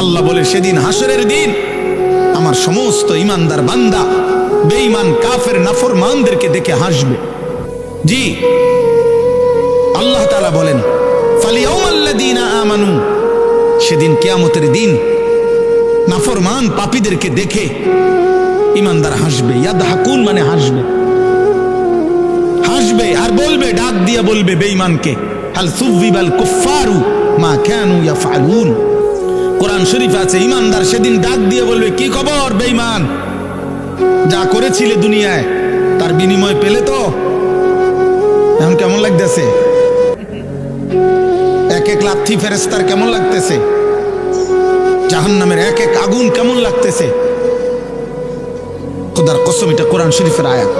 আল্লাহ বলে সেদিন হাসরের দিন আমার সমস্ত ইমানদার বান্দা বেঈমান কাফের নাফরমানদেরকে দেখে হাসবে। জি, আল্লাহ তাআলা বলেন ফালিয়াউমাল্লাযীনা আমানু, সেদিন কিয়ামতের দিন নাফরমান পাপীদেরকে দেখে ইমানদার হাসবে। ইয়াদহাকুন মানে হাসবে, হাসবে আর বলবে, ডাক দিয়ে বলবে বেঈমানকে, হাল সুযিবাল কুফফারু মা কানু ইয়াফআলুন। কোরআন শরীফ আছে ইমানদার সেদিন ডাক দিয়ে বলবে, কি খবর বেঈমান, যা করেছিলে দুনিয়ায় তার বিনিময় পেলে তো? এখন কেমন লাগতেছে? এক এক লাথি ফেরেশতার কেমন লাগতেছে? জাহান্নামের এক এক আগুন কেমন লাগতেছে? খোদার কসম, এটা কোরআন শরীফের আয়াত।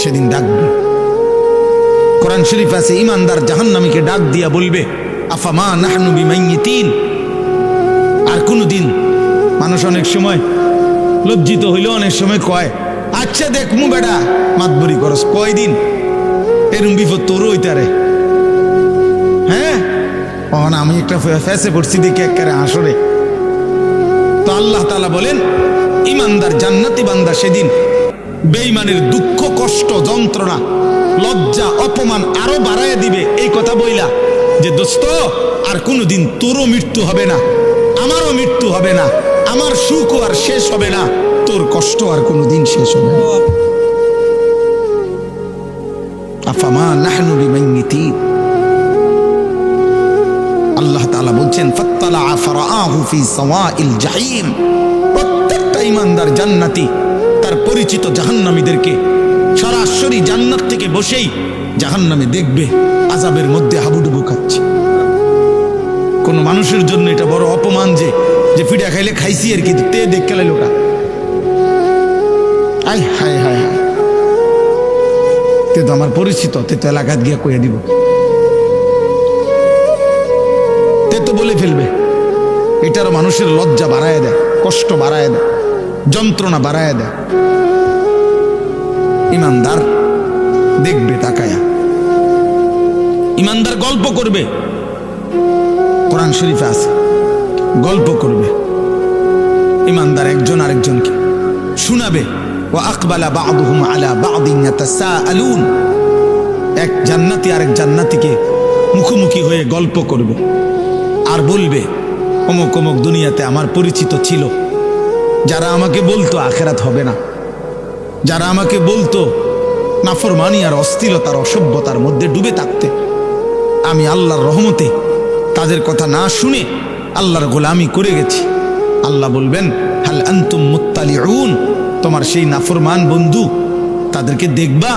সেদিন ডাকবে, কোরআন শরীফ আছে ইমানদার জাহান্নামীকে ডাক দিয়া বলবে, আফামা নাহনু বিমাইয়িতিন। আর কোনদিন মানুষ অনেক সময় লজ্জিত হইল, অনেক সময় কয়, আচ্ছা দেখমু বেটা মাতবরি করস, কয়দিন এরম বিপদ তোর হইতারে। হ্যাঁ, আমি একটা ফেসে পড়ছি দেখে একেবারে হাসরে। তো আল্লাহ তাআলা বলেন ইমানদার জান্নাতি বান্দা সেদিন বেঈমানের দুঃখ কষ্ট যন্ত্রণা লজ্জা অপমান আরো বাড়ায় দিবে এই কথা বইলা যে দোস্ত আর কোনোদিন তোরও মৃত্যু হবে না, আমারও মৃত্যু হবে না, আমার সুখও আর শেষ হবে না, তোর কষ্ট আর কোনোদিন শেষ হবে না। আফামা নাহনু বিমাইয়িতিন। আল্লাহ তাআলা বলছেন ফাত্তালা ফারাআহু ফি সাওয়াইল জাহিম। প্রত্যেকটা ইমানদার জান্নাতি তার পরিচিত জাহান্নামীদেরকে সরাসরি জান্নাত থেকে বসেই জাহান্নামে দেখবে আযাবের মধ্যে হাবুডুবু খাচ্ছে। কোন মানুষের জন্য এটা বড় অপমান যে ফিডা খাইলে খাইছি আর কি, তে দেখ খেলে লোকা। আয় হায় হায় হায়, তে তো আমার পরিচিত, তে তো এলাকাত গিয়া কইয়া দিব, তে তো বলে ফেলবে। এটারও মানুষের লজ্জা বাড়ায় দেয়, কষ্ট বাড়ায় দেয়, যন্ত্রণা বাড়ায় দেয়। ইমানদার দেখবে তাকায়া, ইমানদার গল্প করবে, কোরআন শরীফে আছে গল্প করবে। ইমানদার একজন আরেকজনকে শোনাবে, ওয়া আকবালা বা'দুহুম আলা বা'দিন ইয়াতাসাআলুন। এক জান্নাতি আরেক জান্নাতিকে মুখোমুখি হয়ে গল্প করবে আর বলবে, অমুক অমুক দুনিয়াতে আমার পরিচিত ছিল, যারা আমাকে বলতো আখিরাত হবে না, যারা আমাকে বলতো নাফরমানি আর অস্থিরতার অসভ্যতার মধ্যে ডুবে থাকতে, আমি আল্লাহর রহমতে তাদের কথা না শুনে আল্লাহর গোলামি করে গেছি। আল্লাহ বলবেন হাল আনতুম মুত্তালিউন, তোমার সেই নাফরমান বন্ধু তাদেরকে দেখবা?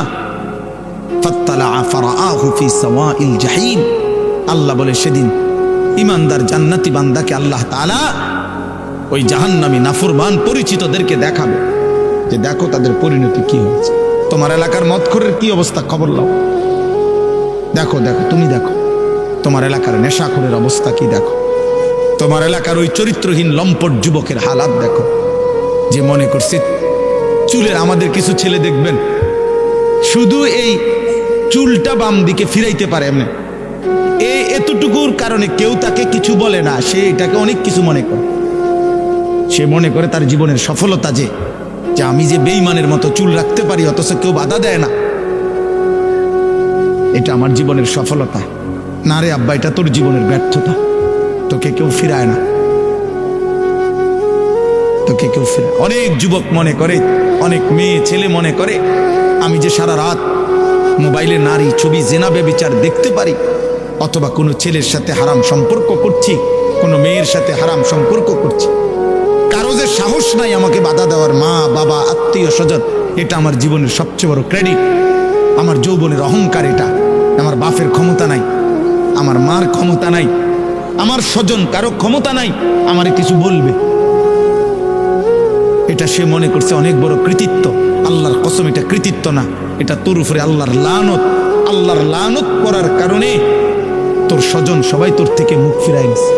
ফাত্তালা ফারাআহু ফি সাওয়াইল জাহিম। আল্লাহ বলে সেদিন ইমানদার জান্নাতি বান্দাকে আল্লাহ তাআলা ওই জাহান্নামী নাফরমান পরিচিতদেরকে দেখাবে যে দেখো তাদের পরিণতি কি হয়েছে। তোমার এলাকার মদখোরের কি অবস্থা খবর লাও, দেখো দেখো, তুমি দেখো তোমার এলাকার নেশাখোরের অবস্থা কি, দেখো তোমার এলাকার ওই চরিত্রহীন লম্পট যুবকের হালাত দেখো, যে মনে করছে চুলের। আমাদের কিছু ছেলে দেখবেন শুধু এই চুলটা বাম দিকে ফিরাইতে পারে এমনি, এই এতটুকুর কারণে কেউ তাকে কিছু বলে না, সে এটাকে অনেক কিছু মনে করে। সে মনে করে তার জীবনের সফলতা যে আমি যে বেঈমানের মতো চুল রাখতে পারি অথচ কেউ বাধা দেয় না, এটা আমার জীবনের সফলতা। না রে আব্বা, এটা তোর জীবনের ব্যর্থতা, তোকে কেউ ফিরায় না, তোকে কেউ ফিরায়। অনেক যুবক মনে করে, অনেক মেয়ে ছেলে মনে করে, আমি যে সারা রাত মোবাইলে নারী ছবি জেনা ব্যভিচার দেখতে পারি, অথবা কোনো ছেলের সাথে হারাম সম্পর্ক করছি, কোনো মেয়ের সাথে হারাম সম্পর্ক করছি, কারো যে সাহস নাই আমাকে বাধা দেওয়ার, মা বাবা আত্মীয় স্বজন, এটা আমার জীবনের সবচেয়ে বড় ক্রেডিট। আমার যৌবনের অহংকার এটা। আমার বাপের ক্ষমতা নাই, আমার মার ক্ষমতা নাই, আমার স্বজন কারো ক্ষমতা নাই আমারে কিছু বলবে, এটা সে মনে করছে অনেক বড় কৃতিত্ব। আল্লাহর কসম, এটা কৃতিত্ব না, এটা তোর উপরে আল্লাহর লানত। আল্লাহর লানত করার কারণে তোর স্বজন সবাই তোর থেকে মুখ ফিরাই নিছে।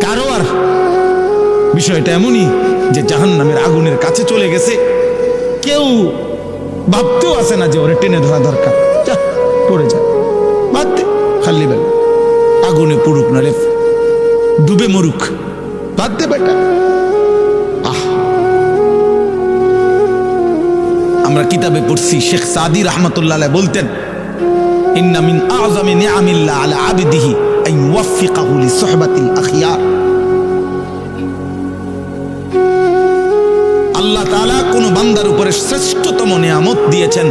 কারো আর বিষয়টা এমনই যে জাহান্নামের আগুনের কাছে চলে গেছে, কেউ ভাবতেও আসে না যে ওরে টেনে ধরা দরকার, যা পড়ে যা, ভাবতে খালি বেলা আগুনে পুড়ুক, নলে ডুবে মরুক, বাদ দে বেটা। আমরা কিতাবে পড়ছি, শেখ সাদি রহমতুল্লাহ আলাইহি বলতেন, ইন্না মিন আযমি নিআমিল্লাহ আলা আবদিহি আন ইউওয়াফিকাহু লিসুহবাতিল আখিয়ার। আল্লাহ তাআলা কোন বান্দার উপরে শ্রেষ্ঠতম নিয়ামত দিয়েছেন,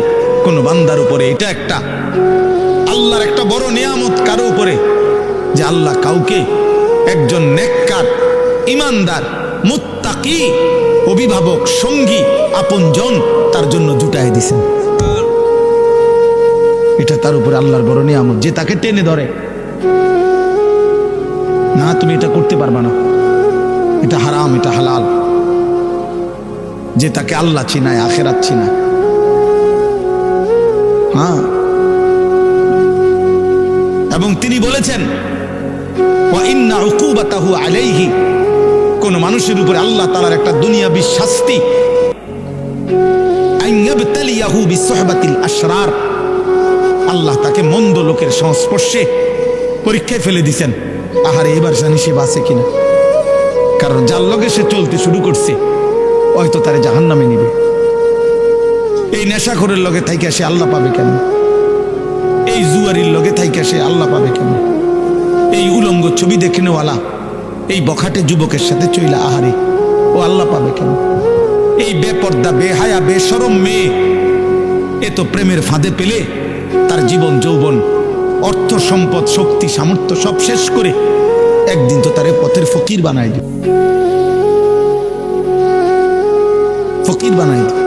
কোন বান্দার উপরে এটা একটা আল্লাহর একটা বড় নিয়ামত কারো উপরে, যে আল্লাহ কাউকে একজন নেককার, ইমানদার, মুত্তাকি, অভিভাবক, সঙ্গী, আপনজন তার জন্য জুটাই দিছেন। এটা তার উপরে আল্লাহর বড় নিয়ামত, যে তাকে টেনে ধরে, না তুমি এটা করতে পারবা না, এটা হারাম, এটা হালাল, যে তাকে আল্লাহ চিনায়, আখিরাত চিনায়। হ্যাঁ, এবং তিনি বলেছেন, ওয়া ইন্না উকুবাতাহু আলাইহি, কোন মানুষের উপরে আল্লাহ তাআলার একটা দুনিয়াবী শাস্তি, আন ইয়াবতালিয়াহু বিসুহবাতিল আশরার, আল্লাহ তাকে মন্দ লোকের সংস্পর্শে পরীক্ষায় ফেলে দিয়েছেন। আহারে, এবার জানি সে বাঁচে কিনা, কারণ যার লগে সে চলতে শুরু করছে হয়তো তারে জাহান্নামে নিবে। এই নেশাখোরের লগে থাইকা সে আল্লাহ পাবে কেন? এই জুয়ারির লগে থাইকা সে আল্লাহ পাবে কেন? এই উলঙ্গ ছবি দেখে নেওয়ালা এই বখাটে যুবকের সাথে চইলা আহারে, ও আল্লাহ পাবে কেন? এই বেপর্দা, বেহায়া, বেশরম মেয়ে এ তো প্রেমের ফাঁদে পেলে তার জীবন, যৌবন, অর্থ, সম্পদ, শক্তি, সামর্থ্য সব শেষ করে একদিন তো তারে পথের ফকির বানাই দিবে, ফকির বানাই দিবে।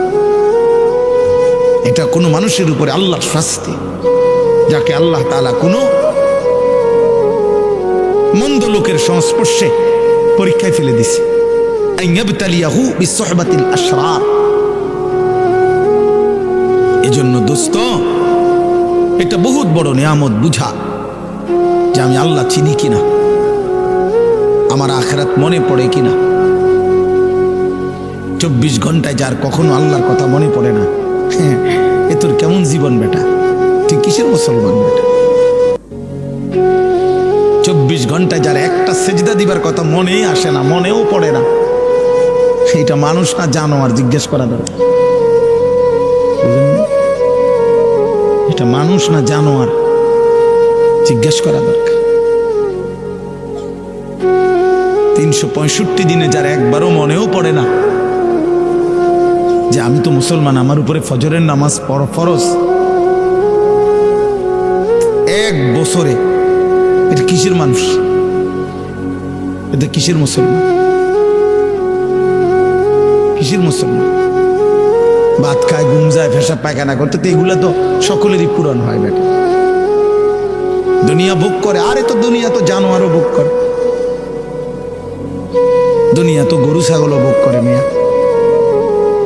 এটা কোনো মানুষের উপরে আল্লাহর শাস্তি, যাকে আল্লাহ তাআলা কোনো মন্দ লোকের সংস্পর্শে পরীক্ষায় ফেলে দিছে। আন ইয়াবতালিয়াহু বিসুহবাতিল আশরার। এজন্য দোস্ত, এটা বহুত বড় নিয়ামত বুঝা, যে আমি আল্লাহ চিনি কিনা, আমার আখিরাত মনে পড়ে কিনা। 24 ঘন্টায় যার কখনো আল্লাহর কথা মনে পড়ে না, এ তোর কেমন জীবন বেটা? তুই কিসের মুসলমান বেটা? 24 ঘন্টায় যার একটা সেজদা দিবার কথা মনেই আসে না, মনেও পড়ে না, সেইটা মানুষ না জানোয়ার? জিজ্ঞেস করা দরকার। এটা মানুষ না জানোয়ার? জিজ্ঞেস করা দরকার। 365 দিনে যার একবারও মনেও পড়ে না যে আমি তো মুসলমান, আমার উপরে ফজরের নামাজ ফরজ, এক বছরে, এটা কিসের মানুষ? এটা কিসের মুসলমান? কিসের মুসলমান? ভাত খায়, ঘুম যায়, পেশাব পায়খানা করতে, তো এগুলো তো সকলেরই পূরণ হয় বেটা। দুনিয়া ভোগ করে, আরে তো দুনিয়া তো জানোয়ারও ভোগ করে, দুনিয়া তো গরু ছাগলও ভোগ করে। মিয়া,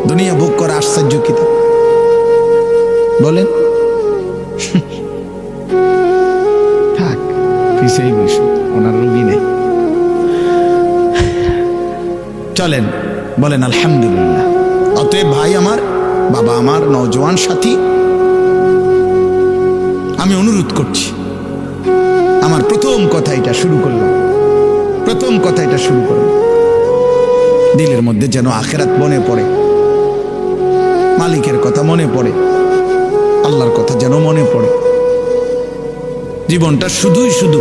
দুনিয়া ভোগ করে আশ্চর্য কিতা বলেন? থাক, পিছেই বসু, ওনার রোগী নেই। চলেন, বলেন আলহামদুলিল্লাহ। অতএব ভাই আমার, বাবা আমার, নওজোয়ান সাথী, আমি অনুরোধ করছি, আমার প্রথম কথা এটা শুরু করলাম, দিলের মধ্যে যেন আখিরাত মনে পড়ে, মালিকের কথা মনে পড়ে, আল্লাহর কথা যেন মনে পড়ে। জীবনটা শুধুই শুধু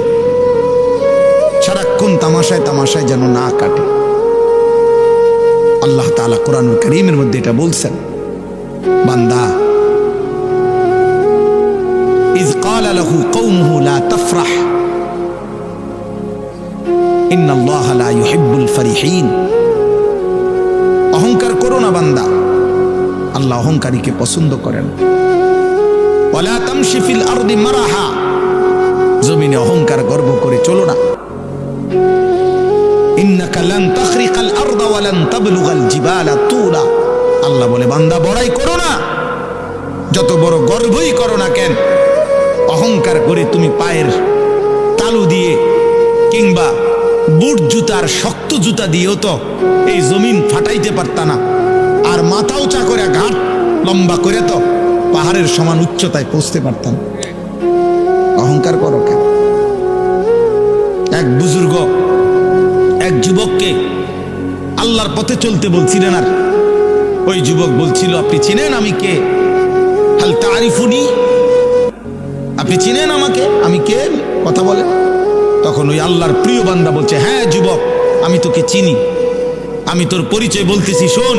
সারাক্ষণ তামাশায় যেন না কাটে। আল্লাহ তাআলা কোরআনুল কারীমের মধ্যে এটা বলছেন, বান্দা, ইয ক্বালা লাহু কওমুহু লা তাফরাহ ইন্নাল্লাহা লা ইউহিব্বুল ফারিহিন। অহংকার করো না বান্দা, আল্লাহ অহংকারীকে পছন্দ করেন। ওয়ালা তামশি ফিল আরদি মারাহা, জমিনে অহংকার গর্ব করে চলো না। ইন্নাকা লান তাখরিকাল আরদা ওয়া লান তাবলুগাল জিবালা তুলা। আল্লাহ বলে, বান্দা বড়াই করো না, যত বড় গর্বই করো না কেন, অহংকার করে তুমি পায়ের তালু দিয়ে কিংবা বুট জুতার শক্ত জুতা দিয়েও তো এই জমিন ফাটাইতে পারতা না, আর মাথা উঁচা করে ঘাট লম্বা করে তো পাহাড়ের সমান উচ্চতায় পৌঁছতে পারতাম। অহংকার করো কেন? এক বুজুর্গ এক যুবককে আল্লাহর পথে চলতে বলছিলেন, আর ওই যুবক বলছিল, আপনি চিনেন আমি কে? হাল তারিফুনি, আপনি চিনেন আমাকে, আমি কে? কথা বলে। তখন ওই আল্লাহর প্রিয় বান্দা বলছে, হ্যাঁ যুবক, আমি তোকে চিনি, আমি তোর পরিচয় বলতেছি, শোন।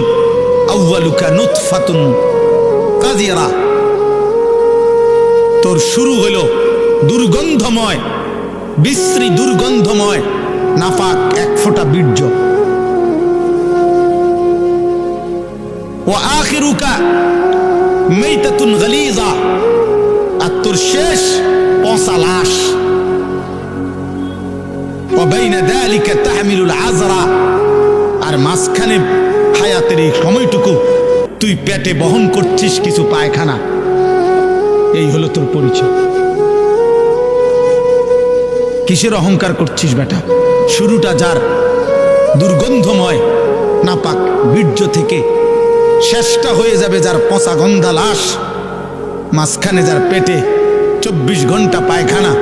আউয়ালুকা নুতফাতুন কাযিরা, তোর শুরু হলো দুর্গন্ধময়, বিশ্রী দুর্গন্ধময় নাপাক এক ফোঁটা বীর্য। ওয়া আখিরুকা মাইতাতুন গালিযা, আর তোর শেষ পচা লাশ। ওয়া বাইনা যালিকা তাহমিলুল আযরা, আর মাঝখানে হায়াতের এই সময়টুকু তুই পেটে বহন করছিস কিছু পায়খানা। এই হলো তোর পরিচয়। কিসের অহংকার করছিস বেটা? শুরুটা যার দুর্গন্ধময় নাপাক বীর্য থেকে, শেষটা হয়ে যাবে যার পচা গন্ধা লাশ, মাঝখানে যার পেটে 24 ঘন্টা পায়খানা।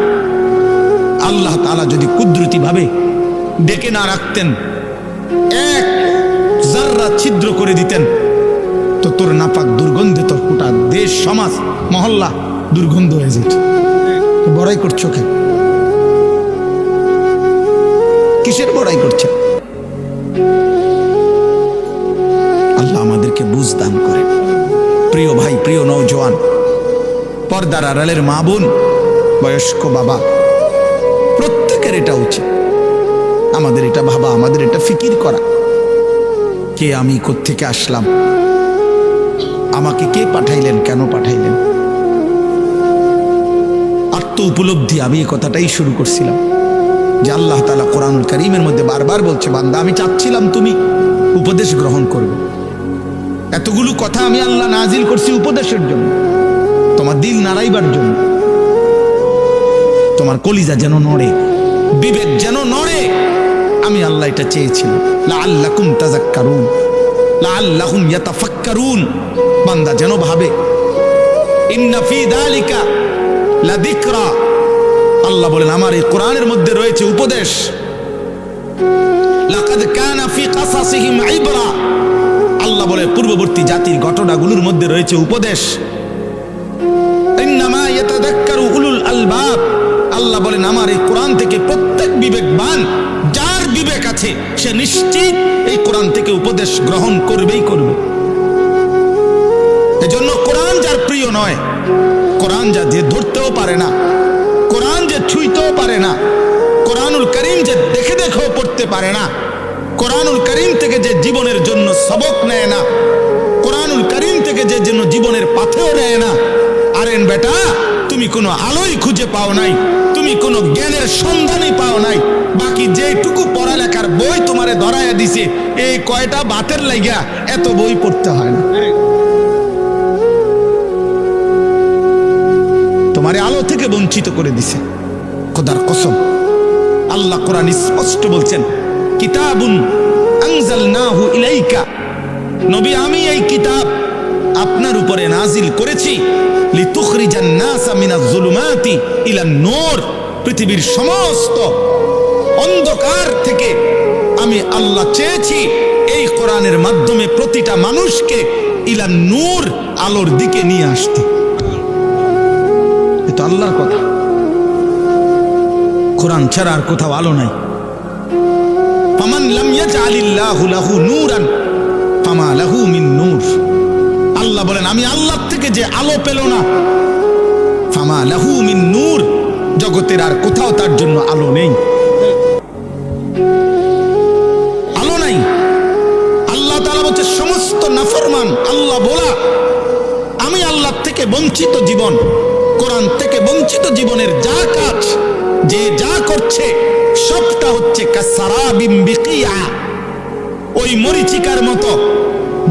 আল্লাহ তাআলা যদি কুদরতি ভাবে ডেকে না রাখতেন, এক জাররা ছিদ্র করে দিতেন, তো তোর নাপাক দুর্গন্ধে তোর গোটা দেশ, সমাজ, মহল্লা দুর্গন্ধ হয়ে যেত। বড়াই করছো কেন? কিসের বড়াই করছে? আল্লাহ আমাদেরকে বুঝ দান করে। প্রিয় ভাই, প্রিয় নওজোয়ান, পর্দার আড়ালের মা বোন, বয়স্ক বাবা, প্রত্যেকের এটা উচিত, আমাদের এটা ভাবা, আমাদের এটা ফিকির করা, কে আমি, কোত্থেকে আসলাম, আমাকে কে পাঠাইলেন, কেন পাঠাইলেন। আত্ম উপলব্ধি। আমি এই কথাটাই শুরু করছিলাম যে আল্লাহ তাআলা কোরআনুল কারীমের মধ্যে বারবার বলছে, বান্দা আমি চাচ্ছিলাম তুমি উপদেশ গ্রহণ করবে। এতগুলো কথা আমি আল্লাহ নাজিল করছি উপদেশের জন্য, তোমার দিল নাড়াইবার জন্য, তোমার কলিজা যেন নড়ে, বিবেক যেন নড়ে। আমি আল্লাহ এটা চেয়েছিলাম, লাআল্লাকুম তাযাক্কারুন, লাআল্লাহুম ইয়াতাফাক্কারুন, বান্দা যেন ভাবে। ইন্না ফি যালিকা লাযিকরা, আল্লাহ বলেন আমার এই কোরআনের মধ্যে রয়েছে উপদেশ। লাকাদ কানা ফি কাসাসিহিম ইবরা, আল্লাহ বলে পূর্ববর্তী জাতির ঘটনাগুলোর মধ্যে রয়েছে উপদেশ। ইন্নামা ইয়াতাযাক্কারু উলুল আলবাব, আল্লাহ বলেন আমার এই কোরআন থেকে প্রত্যেক বিবেকবান, যার বিবেক আছে, সে নিশ্চিত এই কোরআন থেকে উপদেশ গ্রহণ করবেই করবে। এজন্য কোরআন যার প্রিয় নয়, কোরআন যা যে ধরতেও পারে না, কোরআন যে ছুঁইতেও পারে না, কোরআনুল কারীম যে দেখে দেখেও পড়তে পারে না, কোরআনুল কারীম থেকে যে জীবনের জন্য সবক নেয় না, কোরআনুল কারীম থেকে যে জন্য জীবনের পাথেও নেয় না, আরেন বেটা তুমি কোনো আলোই খুঁজে পাও নাই, তুমি কোনো জ্ঞানের সন্ধানই পাও নাই। বাকি যেটুকু পড়ালেখার বই তোমারে ধরাইয়া দিছে, এই কয়টা বাতের লাগিয়া এত বই পড়তে হয় না। তোমারে আলো থেকে বঞ্চিত করে দিছে, খোদার কসম। আল্লাহ কোরআন স্পষ্ট বলছেন, কিতাবুন আনজালনাহু ইলাইকা, নবী আমি এই কিতাব আপনার উপরে নাজিল করেছি, লিতুখরিজান নাসা মিনাজ যুলুমাতি ইলান নূর, পৃথিবীর সমস্ত অন্ধকার থেকে আমি আল্লাহ চেয়েছি এই কোরআনের মাধ্যমে প্রতিটা মানুষকে ইলান নূর, আলোর দিকে নিয়ে আসতে। এটা আল্লাহর কথা, কোরআন ছাড়া আর কোথাও আলো নাই। ফামান লাম ইয়াজআলিল্লাহু লাহু নূরান ফামা লাহু মিন নূর, আল্লাহ বলেন আমি আল্লাহ থেকে যে আলো পেল না, ফামা লাহু মিন নূর, জগতের আর কোথাও তার জন্য আলো নেই, আলো নাই। আল্লাহ তাআলা বলছে সমস্ত নাফরমান আল্লাহ বলা, আমি আল্লাহ থেকে বঞ্চিত জীবন, কোরআন থেকে বঞ্চিত জীবনের যা কাজ, যে যা করছে সবটা হচ্ছে কাসারাবিম বিকিয়া, ওই মরিচিকার মতো,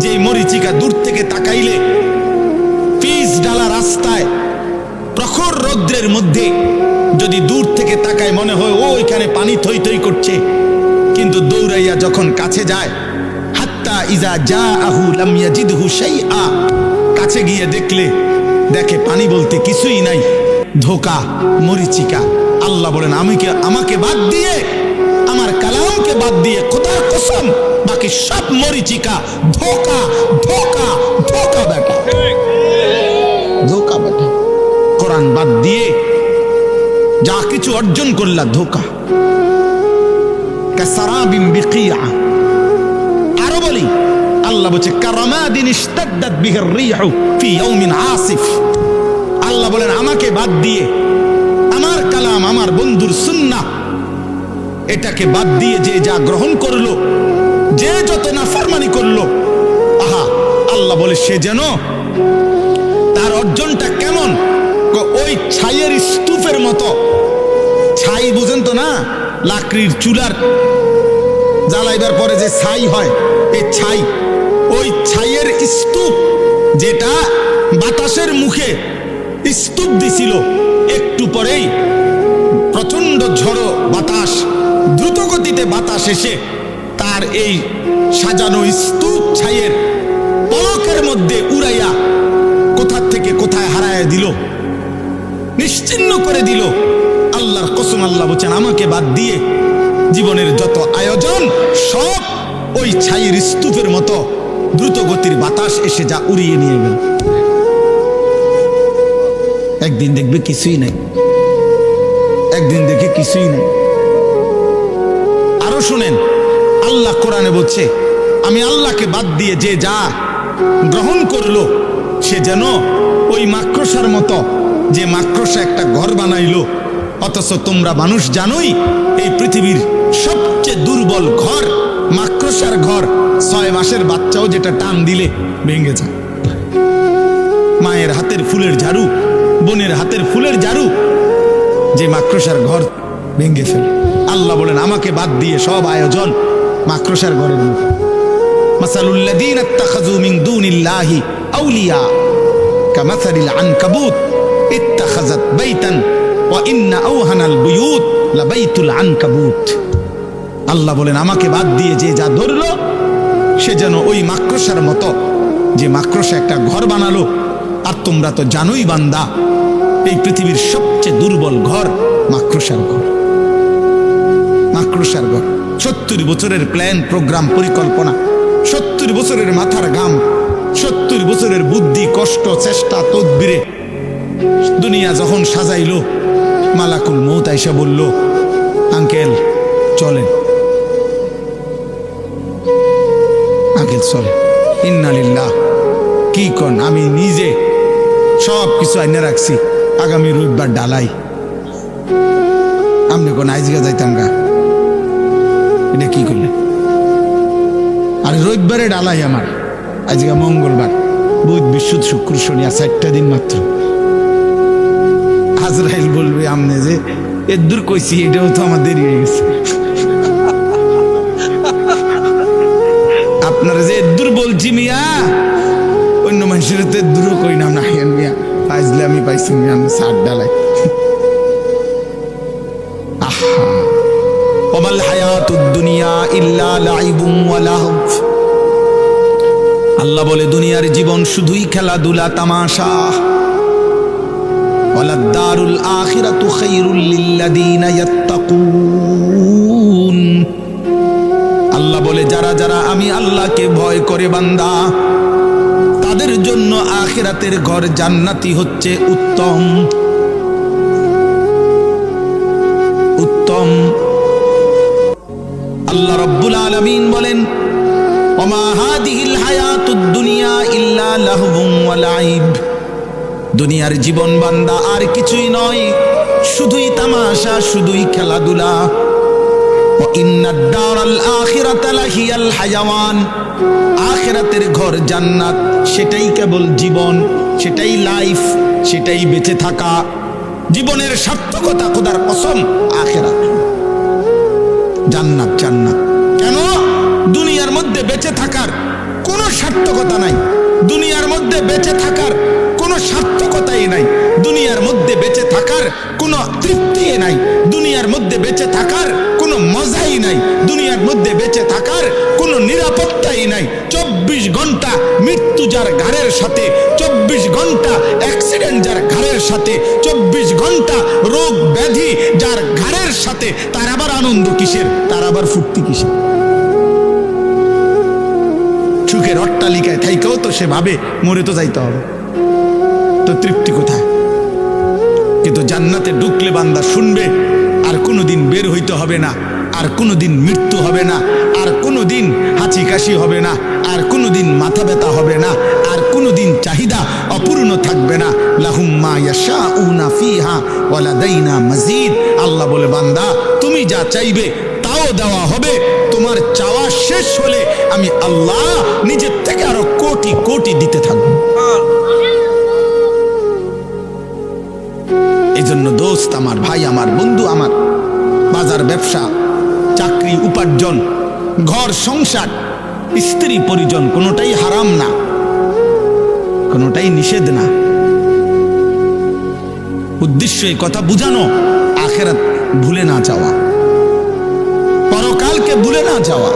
যে মরিচিকা দূর থেকে তাকাইলে পিচ ডালা রাস্তায় প্রখর রৌদ্রের মধ্যে যদি দূর থেকে তাকায় মনে হয় ও এখানে পানি থই থই করছে, কিন্তু দৌড়াইয়া যখন কাছে যায়, হাত্তা ইজা জাআহু লাম ইয়াজিদহু শাইআ, কাছে গিয়ে দেখে পানি বলতে কিছুই নাই, ধোঁকা, মরিচিকা। আল্লাহ বলেন আমাকে বাদ দিয়ে আল্লাহকে বাদ দিয়ে খোদার কসম বাকি সব মরিচিকা, ধোকা ধোকা ধোকা বেটা, ধোকা বেটা। কোরআন বাদ দিয়ে যা কিছু অর্জন করলা ধোকা। কাসারাবিন বিকিয়া, আরো বলি আল্লাহ বলছে কারামাদিন ইশতাদ্দাত বিহির রিহু ফি ইয়াউমিন আসিফ। আল্লাহ বলেন আমাকে বাদ দিয়ে, আমার কালাম, আমার বন্ধুর সুন্নাহ, এটাকে বাদ দিয়ে যে যা গ্রহণ করলো, যে যত নাফরমানি করলো, আহা আল্লাহ বলে সে যেন তার অর্জনটা কেমন, ওই ছাইয়ের স্তূপের মতো। ছাই বুঝেন তো না, লাকড়ির চুলার জ্বালাইবার পরে যে ছাই হয়, এই ছাই, ওই ছাইয়ের স্তূপ যেটা বাতাসের মুখে স্তূপ দিছিল, একটু পরেই প্রচন্ড ঝড়ো বাতাস, দ্রুত গতিতে বাতাস এসে তার এই সাজানো স্তূপ ছাইয়ের পলকের মধ্যে উড়াইয়া কোথা থেকে কোথায় হারায় দিল, নিশ্চিহ্ন করে দিল। আল্লাহর কসম, আল্লাহ বলছেন আমাকে বাদ দিয়ে জীবনের যত আয়োজন সব ওই ছাইয়ের স্তূপের মতো দ্রুত গতির বাতাস এসে যা উড়িয়ে নিয়ে গেল। একদিন দেখবে কিছুই নাই, একদিন দেখে কিছুই নাই। আরো শুনেন, আল্লাহ কোরআনে বলছে আমি আল্লাহকে বাদ দিয়ে যে যা গ্রহণ করলো সে যেন ওই মাকড়সার মতো, যে মাকড়সা একটা ঘর বানাইলো। অথচ তোমরা মানুষ জানোই এই পৃথিবীর সবচেয়ে দুর্বল ঘর মাকড়সার ঘর। 6 মাসের বাচ্চাও যেটা টান দিলে ভেঙে যায়। মায়ের হাতের ফুলের ঝাড়ু, বোনের হাতের ফুলের ঝাড়ু যে মাকড়সার ঘর ভেঙে ফেলে। আল্লাহ বলেন আমাকে বাদ দিয়ে সব আয়োজন মাকড়সার ঘরের মতো। মাসালুল্লাযীনা ইত্তাখাযু মিন দুনিল্লাহি আউলিয়া কামাসালিল আনকাবুত ইত্তাখাযাত বাইতান ওয়া ইন্না আওহানাল বুয়ুত লাবাইতুল আনকাবুত। আল্লাহ বলেন আমাকে বাদ দিয়ে যে যা ধরলো সে যেন ওই মাকড়সার মতো, যে মাকড়সা একটা ঘর বানালো। আর তোমরা তো জানোই বান্দা, এই পৃথিবীর সবচেয়ে দুর্বল ঘর মাকড়সার ঘর, মাকড়সার ঘর। 70 বছরের প্ল্যান, প্রোগ্রাম, পরিকল্পনা, 70 বছরের মাথার ঘাম, 70 বছরের বুদ্ধি, কষ্ট, চেষ্টা, তদবিরে দুনিয়া যখন সাজাইলো, মালাকুল মউত আইসা বলল আঙ্কেল চলেন, আঙ্কেল চলেন। ইন্না লিল্লাহ, কি কন? আমি নিজে সব কিছু আইনে রাখছি, আগামী রবিবার ডালাই। আপনি কোন আইজগা যাইতাম গা, এটা কি করলেন? আর রবিবারে ডালাই আমার, আজকে মঙ্গলবার, বুধ, বৃহস্পতি, শুক্র, শনি, আর 4টা দিন মাত্র। আজরাইল বলবে আমনে যে এর দূর কইছি, এটাও তো আমার দেরি হয়ে গেছে। আপনারা যে দূর বলছি মিয়া, অন্য মানুষের তো দূরও কই না আমরা। হিয়ান মিয়া পাইজলে আমি পাইছি মিয়া, আমি 60 ডালাই। আহা, ওমাল হায়াতুদ দুনিয়া ইল্লা লাইবুম ওয়া লাহব। আল্লাহ বলে দুনিয়ার জীবন শুধুই খেলাধুলা, তামাশা। ওয়ালাদ দারুল আখিরাতু খায়রুল লিল্লাযীনা ইয়াত্তাকুন। আল্লাহ বলে যারা যারা আমি আল্লাহকে ভয় করে বান্দা, তাদের জন্য আখিরাতের ঘর জান্নাতি হচ্ছে উত্তম, উত্তম। আল্লাহ রাব্বুল আলামিন বলেন ওমা হাদিহিল হায়াতুদ দুনিয়া ইল্লা লাহবুন ওয়া লাইব। দুনিয়ার জীবন বান্দা আর কিছুই নয়, শুধুই তামাশা, শুধুই খেলাধুলা। ওয়া ইন্নাদ দারাল আখিরাতা লাহিয়াল হায়াওয়ান। আখিরাতের ঘর জান্নাত, সেটাই কেবল জীবন, সেটাই লাইফ, সেটাই বেঁচে থাকা। জীবনের সার্থকতা খোদার কসম আখিরাত, জান্নাত, জান্নাত। কেন? দুনিয়ার মধ্যে বেঁচে থাকার কোনো সার্থকতা নাই, দুনিয়ার মধ্যে বেঁচে থাকার কোনো সার্থকতাই নাই, দুনিয়ার মধ্যে বেঁচে থাকার কোনো তৃপ্তি নাই, দুনিয়ার মধ্যে বেঁচে থাকার কোনো মজাই নাই, দুনিয়ার মধ্যে বেঁচে থাকার কোনো নিরাপত্তাই নাই। 24 ঘন্টা মৃত্যু যার ঘাড়ের সাথে, 24 ঘন্টা অ্যাক্সিডেন্ট যার ঘাড়ের সাথে, 24 ঘন্টা রোগ ব্যাধি যার ঘাড়ের গাড়ির সাথে তার আবার আনন্দ কিসের, তার আবার ফুর্তি কিসের? সুখের অট্টালিকায় থাইকাও তো সে ভাবে মরে তো যাইতে হবে, তো তৃপ্তি কোথায়? কিন্তু জান্নাতে ঢুকলে বান্দা শুনবে আর কোনোদিন বের হইতে হবে না, আর কোনোদিন মৃত্যু হবে না, আর কোনোদিন হাঁচি কাশি হবে না, আর কোনোদিন মাথা ব্যথা হবে না, আর কোনোদিন চাহিদা অপূর্ণ থাকবে না। লাহুম মা ইয়াশাউনা ফিহা ওয়া লাদাইনা মাজিদ। আল্লাহ বলে, বান্দা তুমি যা চাইবে তাও দেওয়া হবে, তোমার চাওয়া শেষ হলে আমি আল্লাহ নিজের থেকে আরো কোটি কোটি দিতে থাকবো। এই জন্য দোস্ত আমার, ভাই আমার, বন্ধু আমার, বাজার ব্যবসা, চাকরি, উপার্জন, ঘর সংসার, স্ত্রী পরিজন কোনোটাই হারাম না, কোনোটাই নিষেধ না। উদ্দেশ্য এই কথা বুঝানো, আখিরাত ভুলে না যাওয়া, পরকালকে ভুলে না যাওয়া।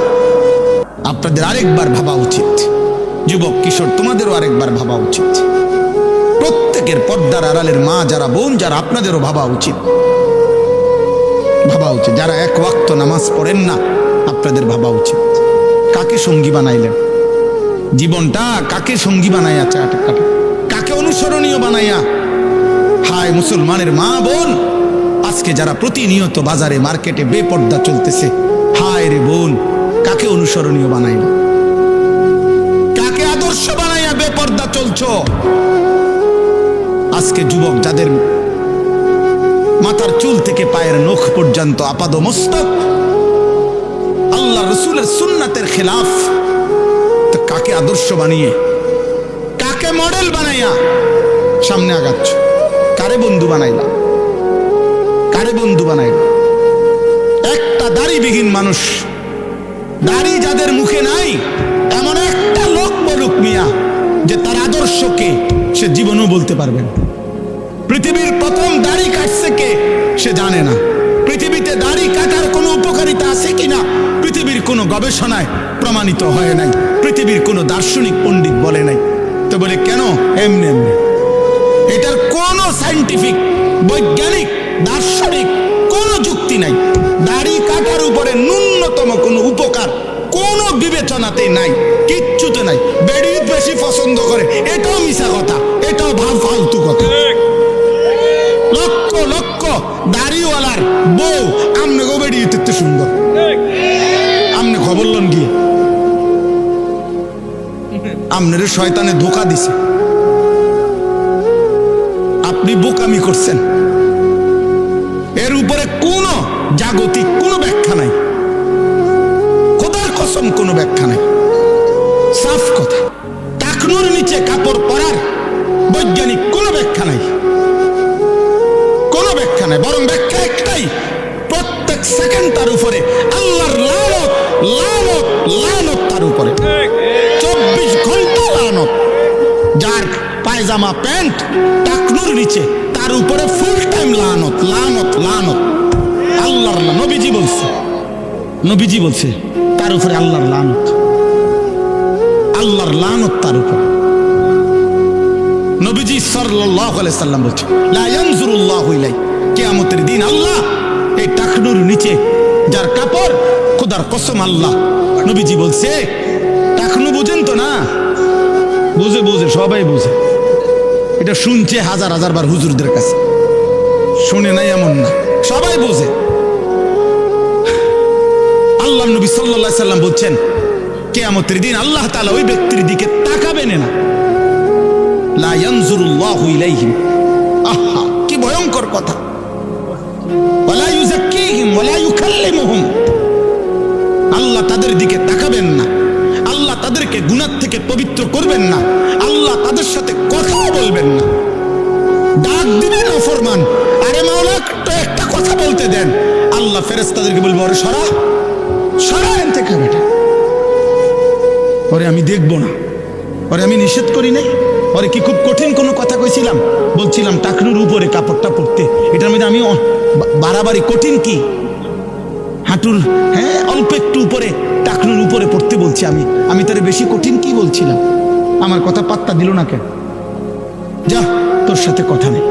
আপনাদের আরেকবার ভাবা উচিত, যুবক কিশোর তোমাদেরও আরেকবার ভাবা উচিত, প্রত্যেকের পর্দার আড়ালের মা যারা, বোন যারা, আপনাদেরও ভাবা উচিত, ভাবা উচিত। যারা এক ওয়াক্ত নামাজ পড়েন না, আপনাদের ভাবা উচিত কাকে সঙ্গী বানাইলেন, জীবনটা কাকে সঙ্গী বানাইয়া, কাকে অনুসরণীয় বানাইয়া। হায় মুসলমানের মা বোন, আজকে যারা প্রতিনিয়ত বাজারে মার্কেটে বেপর্দা চলতেছে, হায় রে বোন, কাকে অনুসরণীয় বানাইল, কাকে আদর্শ বানাইয়া বেপর্দা চলছো? আজকে যুবক যাদের মাথার চুল থেকে পায়ের নখ পর্যন্ত আপাদমস্তক আল্লাহ রসুলের সুন্নাতের খেলাফ, তো কাকে আদর্শ বানিয়ে, কাকে মডেল বানাইয়া সামনে আগাচ্ছ? কারে বন্ধু বানাইলা, কারে বন্ধু বানাইলা? একটা দাড়িবিহীন মানুষ, দাড়ি যাদের মুখে নাই, এমন একটা লোক বলুক মিয়া যে তার আদর্শকে সে জীবনও বলতে পারবে না। পৃথিবীর প্রথম দাড়ি কাটছে কে, সে জানে না। পৃথিবীতে দাড়ি কাটার কোনো উপকারিতা আছে কিনা পৃথিবীর কোনো গবেষণায় প্রমাণিত হয় নাই, পৃথিবীর কোনো দার্শনিক পণ্ডিত বলে নাই। তো বলে কেন? এমনি এমনি। এটার কোনো সায়েন্টিফিক, বৈজ্ঞানিক, দার্শনিক কোনো যুক্তি নাই। দাড়ি কাটার উপরে ন্যূনতম কোনো উপকার কোনো বিবেচনাতেই নাই, কিচ্ছুতে নাই। বেড়ি বেশি পছন্দ করে, এটাও মিশা কথা, এটাও ফালতু কথা। লক্ষ লক্ষ দাড়িওয়ালার বউ আমনে গো বেড়ি এত সুন্দর, আমনে খবর লন গিয়ে, আমনের শয়তানে ধোকা দিছে, আপনি বোকামি করছেন। এর উপরে কোনো জাগতিক কোনো ব্যাখ্যা নাই, খোদার কসম কোনো ব্যাখ্যা নাই, সাফ কথা। টাকনুর নিচে কাপড় পরার বৈজ্ঞানিক কোনো ব্যাখ্যা নাই, কোনো ব্যাখ্যা নাই। বরং ব্যাখ্যা একটাই, প্রত্যেক সেকেন্ড তার উপরে আল্লাহর লানত, লানত, লানত তার উপরে, 24 ঘন্টা লানত। যার পায়জামা প্যান্ট টাকনুর নিচে, তার উপরে ফুল টাইম লানত, লানত, লানত। আল্লাহর, নবীজি বলছে, নবীজি বলছে তার উপরে আল্লাহর লানত, আল্লাহর লানত তার উপরে। নবীজি সাল্লাল্লাহু আলাইহি সাল্লাম বলছে, লা ইয়ানজুরুল্লাহু ইলাই, কিয়ামতের দিন আল্লাহ এই টাকনুর নিচে যার কাপড়, খোদার কসম আল্লাহ, নবীজি বলছে, টাকনু বুঝেন তো না? বুঝে, বুঝে, সবাই বুঝে। এটা শুনছে হাজার হাজার বার হুজুরদের কাছে, শুনে নাই এমন না, সবাই বুঝে। আল্লাহ নবী সাল্লাল্লাহু আলাইহি সাল্লাম বলছেন, কিয়ামতের দিন আল্লাহ তাআলা ওই ব্যক্তির দিকে তাকাবেন না, লা ইয়ানজুরুল্লাহু ইলাইহিম। আহা, কি ভয়ঙ্কর কথা। ওয়ালা ইউযাক্কিহিম ওয়ালা ইউকাল্লিমুহুম, আল্লাহ তাদের দিকে তাকাবেন না, আল্লাহ তাদেরকে গুনাহ থেকে পবিত্র করবেন না, আল্লাহ তাদের সাথে কথাও বলবেন না। ডাক দিবেন নাফরমান, আরে মাওলা তো একটা কথা বলতে দেন, আল্লাহ ফেরেশতাদেরকে বলবে, ওরে সরা, সরা এখান থেকে বেটা, ওরে আমি দেখব না, ওরে আমি নিষেধ করি নাই, ওরে কি খুব কঠিন কোনো কথা কইছিলাম? বলছিলাম টাকনুর উপরে কাপড়টা পরতে, এটার মধ্যে আমি বাড়াবাড়ি কঠিন কি? হাঁটুর, হ্যাঁ অল্প একটু উপরে, টাকনুর উপরে পড়তে বলছি আমি তারে বেশি কঠিন কি বলছিলাম? আমার কথা পাত্তা দিল না কেন? যা, তোর সাথে কথা নেই।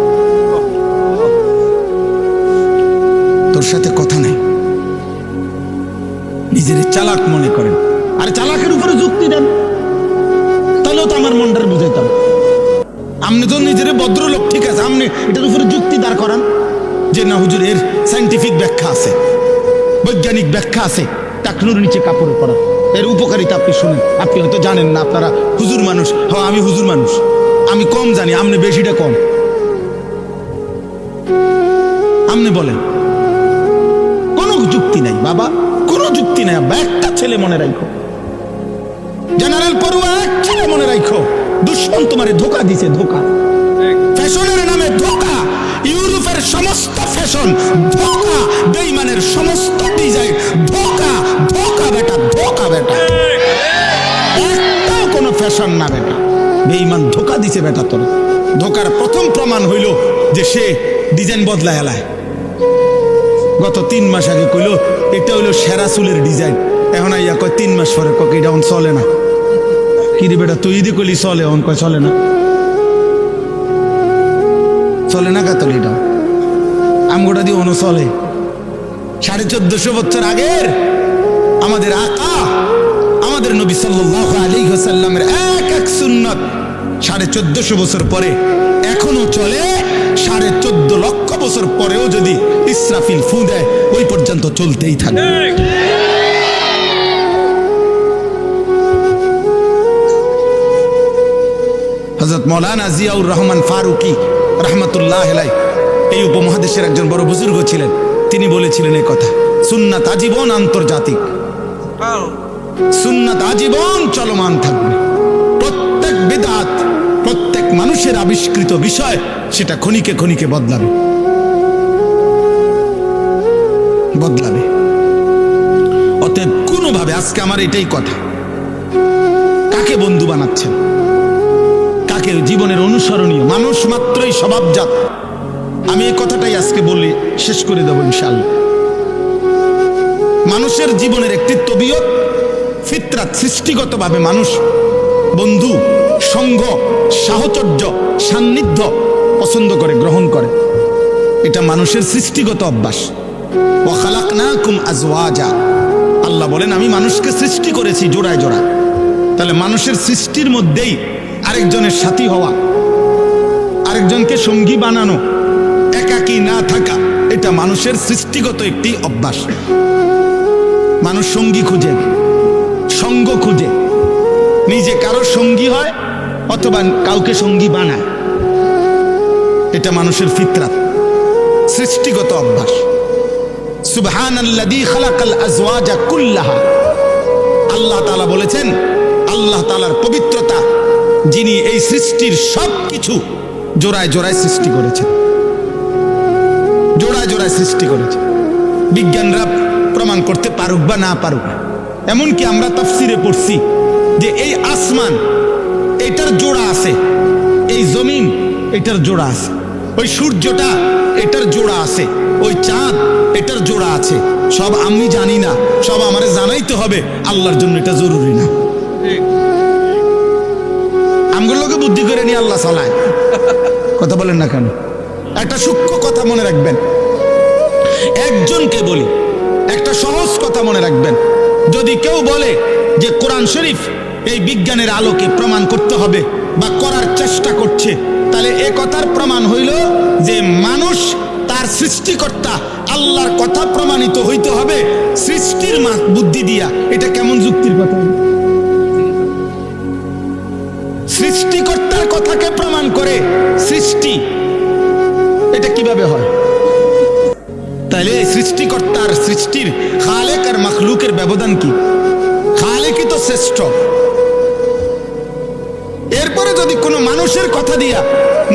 তোর সাথে কথা নাই, নিজের চালাক মনে করেন। আর চালাকের উপরে যুক্তি দেন, তাহলেও তো আমার মনটার বুঝাইতাম। আপনি তো নিজের ভদ্রলোক, ঠিক আছে, আপনি এটার উপরে যুক্তি দাঁড় করান যে না হুজুর এর সায়েন্টিফিক ব্যাখ্যা আছে, বৈজ্ঞানিক ব্যাখ্যা আছে টাকনুর নিচে কাপড় পরা, এর উপকারিতা আপনি শুনেন। আপনি হয়তো জানেন না, আপনারা হুজুর মানুষ। হ্যাঁ আমি হুজুর মানুষ, আমি কম জানি, আপনি বেশিটা কম। আপনি বলেন কোনো যুক্তি নাই বাবা, কোনো যুক্তি নাই। আব্বা একটা ছেলে মনে রাখো, জেনারেল পড়ুয়া এক ছেলে মনে রাখো, দুশ্মন তোমারে ধোকা দিছে, ধোকা, ফ্যাশনের নামে ধোকা, ইউরোপের সমস্ত ফ্যাশন ধোকা, বেঈমানের সমস্ত ডিজাইন ধোকা, ধোকা বেটা, ধোকা বেটা, একটাও কোনো ফ্যাশন না বেটা, বেঈমান ধোকা দিছে বেটা তোর। ধোকার প্রথম প্রমাণ হইল যে সে ডিজাইন বদলায় এলায়। গত 3 মাস আগে কইল এটা হইলো সেরা চুলের ডিজাইন, এখন আইয়া কয় 3 মাস পরে কয় এটা চলে না। কি রে বেটা, তুই যদি কইলি চলে, এখন কয় চলে না, চলে না কাতল, এটা আমগোটা দিয়ে অন চলে। 1450 বছর আগের আমাদের আকা, আমাদের নবী সাল্লাল্লাহু আলাইহি ওয়াসাল্লামের এক সুন্নাত 1450 বছর পরে এখনো চলে। 14.5 লক্ষ বছর পরেও যদি ইসরাফিল ফু দেয় ওই পর্যন্ত চলতেই থাকবে। হযরত মাওলানা জিয়াউর রহমান ফারুকি রাহমাতুল্লাহ আলাইহি এই উপমহাদেশের একজন বড় বুজুর্গ ছিলেন। তিনি বলেছিলেন এই কথা, সুন্নাত আজীবন আন্তর্জাতিক, সুন্নাত আজীবন চলমান থাকবে। প্রত্যেক বিদআত, প্রত্যেক মানুষের আবিষ্কৃত বিষয় সেটা ক্ষণিকে ক্ষণিকে বদলাবে, বদলাবে। অতএব কোনোভাবে, আজকে আমার এটাই কথা, কাকে বন্ধু বানাচ্ছেন, কাকে জীবনের অনুসরণীয় মানুষ মাত্রই স্বভাবজাত। আমি এই কথাটাই আজকে বলি, শেষ করে দেবো ইনশাআল্লাহ। মানুষের জীবনের একটি তবিয়ত, ফিতরাত, সৃষ্টিগতভাবে মানুষ বন্ধু, সঙ্গ, সাহচর্য, সান্নিধ্য পছন্দ করে, গ্রহণ করে। এটা মানুষের সৃষ্টিগত অভ্যাস। ওয়া খালাকনাকুম আজওয়াজা, আল্লাহ বলেন আমি মানুষকে সৃষ্টি করেছি জোড়ায় জোড়ায়। তাহলে মানুষের সৃষ্টির মধ্যেই আরেকজনের সাথী হওয়া, আরেকজনকে সঙ্গী বানানো, একাকী না থাকা, এটা মানুষের সৃষ্টিগত একটি অভ্যাস। মানুষ সঙ্গী খুঁজে, সঙ্গ খুঁজে, নিজে কারো সঙ্গী হয় অথবা কাউকে সঙ্গী বানায়। এটা মানুষের ফিতরাত, সৃষ্টিগত অভ্যাস। সুবহানাল্লাযী খালাকাল আজওয়াজা কুল্লাহা, আল্লাহ তাআলা বলেছেন, আল্লাহ তাআলার পবিত্রতা, যিনি এই সৃষ্টির সব কিছু জোড়ায় জোড়ায় সৃষ্টি করেছেন, জোড়ায় জোড়ায় সৃষ্টি করেছেন। বিজ্ঞানরা প্রমাণ করতে পারুক বা না পারুক, এমনকি আমরা তাফসিরে পড়ছি যে এই আসমান এটার জোড়া আছে, এই জমিন এটার জোড়া আছে, ওই সূর্যটা এটার জোড়া আছে, ওই চাঁদ এটার জোড়া আছে। সব আমি জানি না, সব আমারে জানাইতে হবে, আল্লাহর জন্য এটা জরুরি না। আমগুলোকে বুদ্ধি করে নিয়ে আল্লাহ চালায়, কথা বলেন না কেন? একটা সূক্ষ্ম কথা মনে রাখবেন, একজনকে বলি, একটা সহজ কথা মনে রাখবেন। যদি কেউ বলে যে কোরআন শরীফ এই বিজ্ঞানের আলোকে প্রমাণ করতে হবে বা করার চেষ্টা করছে, তাহলে এ কথার প্রমাণ হইল যে মানুষ তার সৃষ্টিকর্তা আল্লাহর কথা প্রমাণিত হইতে হবে সৃষ্টির বুদ্ধি দিয়া। এটা কেমন যুক্তির কথা? সৃষ্টিকর্তার কথাকে প্রমাণ করে সৃষ্টি, এটা কিভাবে হয়? তাহলে সৃষ্টিকর্তার, সৃষ্টির খালেক আর মাখলুকের ব্যবধান কি? খালেকই তো শ্রেষ্ঠ। এরপরে যদি কোনো মানুষের কথা দিয়া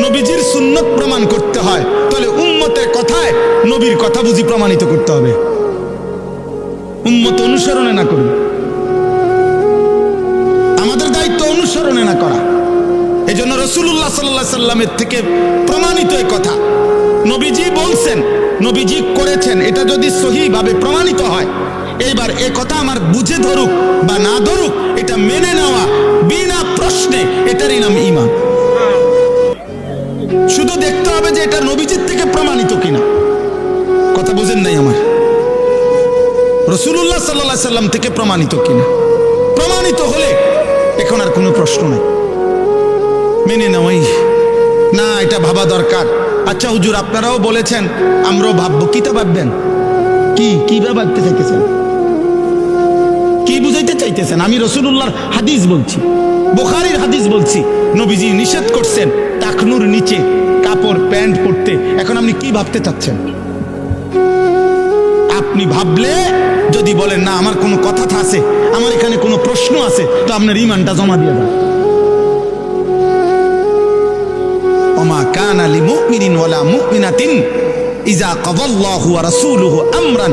নবীজির সুন্নত প্রমাণ করতে হয়, তাহলে উম্মতের কথায় নবীর কথা বুঝি প্রমাণিত করতে হবে, উম্মত অনুসরণে না করবে। আমাদের দায়িত্ব অনুসরণে না করা। এই জন্য রাসূলুল্লাহ সাল্লাল্লাহু আলাইহি সাল্লামের থেকে প্রমাণিত এই কথা, নবীজি বলছেন, নবীজি করেছেন, এটা যদি সহিভাবে প্রমাণিত হয়, এইবার এ কথা আমার বুঝে ধরুক বা না ধরুক, এটা মেনে নেওয়া বিনা প্রশ্নে, এটারই নাম ঈমান। শুধু দেখতে হবে যে এটা নবীজির থেকে প্রমাণিত কিনা। কথা কথা বুঝেন নাই আমার? রাসূলুল্লাহ সাল্লাল্লাহু আলাইহি সাল্লাম থেকে প্রমাণিত কিনা? প্রমাণিত হলে এখন আর কোনো প্রশ্ন নাই, মেনে নেওয়াই না, এটা ভাবা দরকার। আচ্ছা হুজুর, আপনারাও বলেছেন, আমরাও ভাববো। কিতা ভাববেন? কি ভাবতে চাইতেছেন? কি বুঝাইতে চাইতেছেন? আমি রাসূলুল্লাহর হাদিস বলছি, বুখারীর হাদিস বলছি। নবীজি নিষেধ করছেন টাকনুর নিচে কাপড় প্যান্ট পরতে। এখন আপনি কি ভাবতে চাচ্ছেন? আপনি ভাবলে যদি বলেন না আমার কোনো কথা আছে, আমার এখানে কোনো প্রশ্ন আছে, তো আপনার ঈমানটা জমা দিয়ে দেন। ওমা কানা লিমুমিনিন ওয়ালা মুমিনাতিন ইযা কাযাল্লাহু ওয়া রাসূলুহু আমরান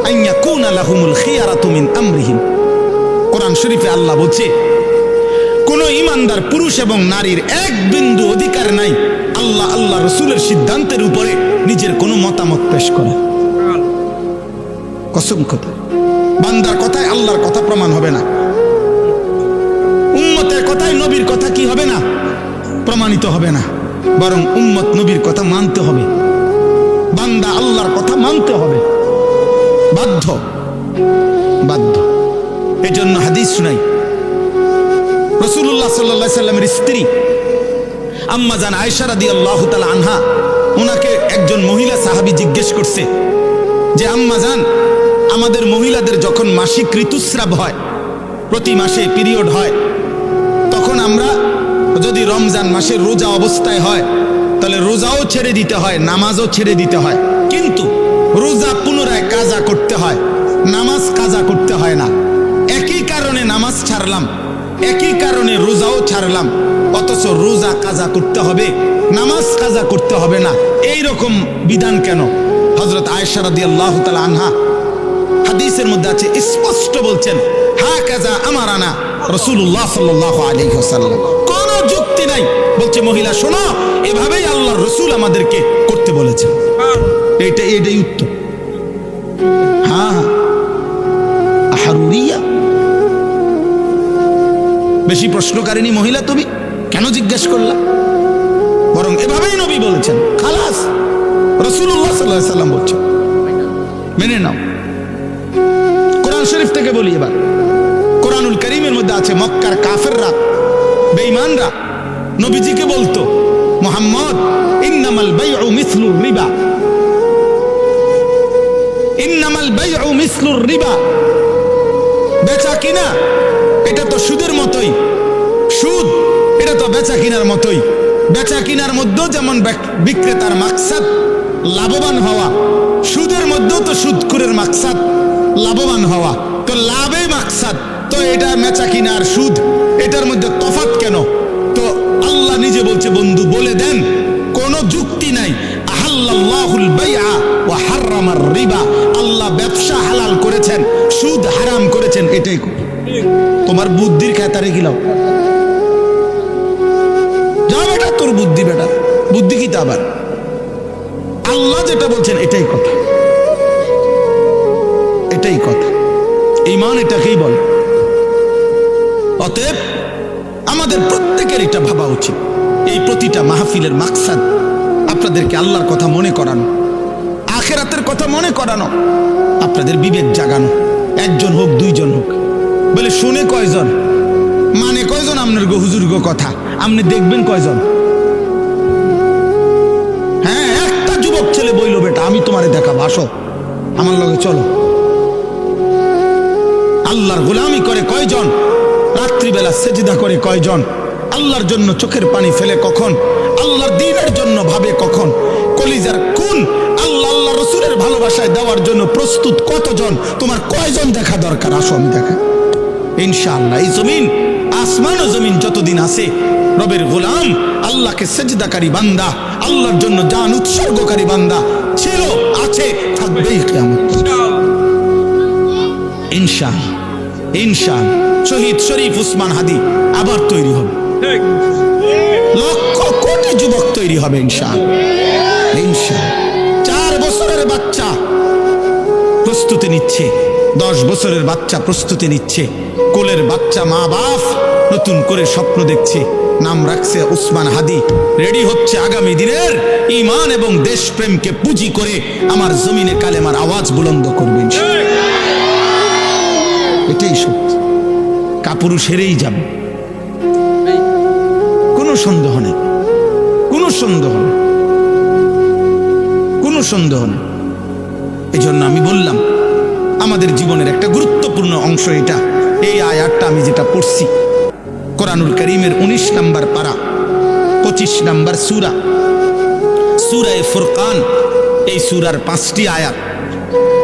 আন ইয়াকুনা লাহুমুল খিয়ারাতু মিন আমরিহিম। কোরআন শরীফে আল্লাহ বলছে, কোন ঈমানদার পুরুষ এবং নারীর এক বিন্দু অধিকার নাই আল্লাহ রাসূলের সিদ্ধান্তের উপরে নিজের কোনো মতামত পেশ করা। কসম কথা, বান্দার কথায় আল্লাহর কথা প্রমাণ হবে না, উম্মতের কথায় নবীর কথা কি হবে না? প্রমাণিত হবে না, বরং উম্মত নবীর কথা মানতে হবে, বান্দা আল্লাহর কথা মানতে হবে, বাধ্য বাধ্য। এজন্য হাদিস শুনাই, রাসূলুল্লাহ সাল্লাল্লাহু আলাইহি সাল্লামের স্ত্রী আম্মা জান আয়েশা রাদিয়াল্লাহু তাআলা আনহা, ওনাকে একজন মহিলা সাহাবী জিজ্ঞেস করছে যে আম্মা জান, আমাদের মহিলাদের যখন মাসিক ঋতুস্রাব হয়, প্রতি মাসে পিরিয়ড হয়, তখন আমরা যদি রমজান মাসের রোজা অবস্থায় হয় তাহলে রোজাও ছেড়ে দিতে হয়, নামাজও ছেড়ে দিতে হয়, কিন্তু রোজা পুনরায় কাজা করতে হয়, নামাজ কাজা করতে হয় না। একই কারণে নামাজ ছাড়লাম, একই কারণে রোজাও ছাড়লাম, অথচ রোজা কাজা করতে হবে, নামাজ কাজা করতে হবে না, এই রকম বিধান কেন? হযরত আয়েশা রাদিয়াল্লাহু তাআলা আনহা হাদিসের মধ্যে আছে, স্পষ্ট বলছেন, হাকাযা আমারানা রাসূলুল্লাহ সাল্লাল্লাহু আলাইহি ওয়াসাল্লাম। কোন যুক্তি নাই, বলছে মহিলা শোনো, এভাবেই আল্লাহর রাসূল আমাদেরকে করতে বলেছেন। এইটাই উত্তর। হ্যাঁ, আহরুরিয়া, বেশি প্রশ্নকারিনী মহিলা তুমি, কেন জিজ্ঞেস করলা? বরং এভাবেই নবী বলেছেন, খালাস, রাসূলুল্লাহ সাল্লাল্লাহু আলাইহি ওয়াসাল্লাম বলছেন, মেনে নাও। কোরআন শরীফ থেকে বলি এবার, কোরআনুল কারীমের মধ্যে আছে, মক্কার কাফেররা, বেঈমানরা নবীজিকে বলতো, মুহাম্মদ, ইন্নামাল বাইউ মিসলুর রিবা, ইন্নামাল বাইউ মিসলুর রিবা, বেচা কিনা এটা তো সুদের মতোই, সুদ এটা তো বেচা কিনার মতোই। বেচা কিনার মধ্যেও যেমন বিক্রেতার মাকসাদ লাভবান হওয়া, সুদের মধ্যেও তো সুদখোরের মাকসাদ লাভবান হওয়া, তো লাভে মাকসাদ, তো এটা বেচা কিনার সুদ, এটার মধ্যে তফাৎ কেন? তো আল্লাহ নিজে বলছে, বন্ধু বলে দেন, কোন যুক্তি নাই। আহাল্লাল্লাহুল বাইআ ওয়া হাররামার রিবা, আল্লাহ ব্যবসা হালাল করেছেন, সুদ হারাম করেছেন, এটাই। তোমার বুদ্ধির খেতারে গিলাও, যা বেটা তোর বুদ্ধি, বেটা বুদ্ধি কি তা? আবার আল্লাহ যেটা বলছেন এটাই কথা, এটাই কথা, ঈমান এটাকেই বলে। অতএব আমাদের প্রত্যেকের এটা ভাবা উচিত, এই প্রতিটা মাহফিলের মাকসাদ আপনাদেরকে আল্লাহর কথা মনে করানো, আখিরাতের কথা মনে করানো, আপনাদের বিবেক জাগানো। একজন হোক, দুইজন হোক, বলে শুনে কয়জন, মানে কয়জন আপনার গো হুজুর গো কথা, আপনি দেখবেন কয়জন? হ্যাঁ, একটা যুবক ছেলে বইল, বেটা আমি তোমারে দেখাবো, আসো আমার লগে চলো। আল্লাহর গোলামি করে কয়জন? রাত্রিবেলা সেজদা করে কয়জন? আল্লাহর জন্য চোখের পানি ফেলে কখন? আল্লাহর দ্বীনের জন্য ভাবে কখন? কলিজার কোন আল্লাহ আল্লাহ রাসূলের ভালোবাসায় দেওয়ার জন্য প্রস্তুত কতজন? তোমার কয়জন দেখা দরকার? আসো আমি দেখাই। ইনশাআল্লাহ এই জমিন, আসমান ও জমিন যতদিন আছে, রবের গোলাম, আল্লাহকে সেজদাকারী বান্দা, আল্লাহর জন্য জান উৎসর্গকারী বান্দা ছিল, আছে, থাকবেই কিয়ামত। ইনশাআল্লাহ ইনশাআল্লাহ শহীদ শরীফ উসমান হাদি আবার তৈরি হবে, লক্ষ কোটি যুবক তৈরি হবে ইনশাআল্লাহ। ইনশাআল্লাহ 4 বছরের বাচ্চা প্রস্তুতি নিচ্ছে, 10 বছরের বাচ্চা প্রস্তুতি নিচ্ছে, কোলের বাচ্চা মা বাপ নতুন করে স্বপ্ন দেখছে, নাম রাখছে ওসমান হাদি, রেডি হচ্ছে আগামী দিনের ঈমান এবং দেশপ্রেমকে পুঁজি করে আমার জমিনে কালেমার আওয়াজ বুলন্দ করবেন। এটাই সত্যি, কাপুরুষ হেরেই যাবে, কোনো সন্দেহ নেই, কোনো সন্দেহ নেই, কোনো সন্দেহ নেই। এই জন্য আমি বললাম আমাদের জীবনের একটা গুরুত্বপূর্ণ অংশ এটা। এই আয়াতটা আমি যেটা পড়ছি কোরআনুল কারীমের 19 নম্বর পারা 25 নম্বর সূরা, সূরা ফুরকান। এই সূরার 5টি আয়াত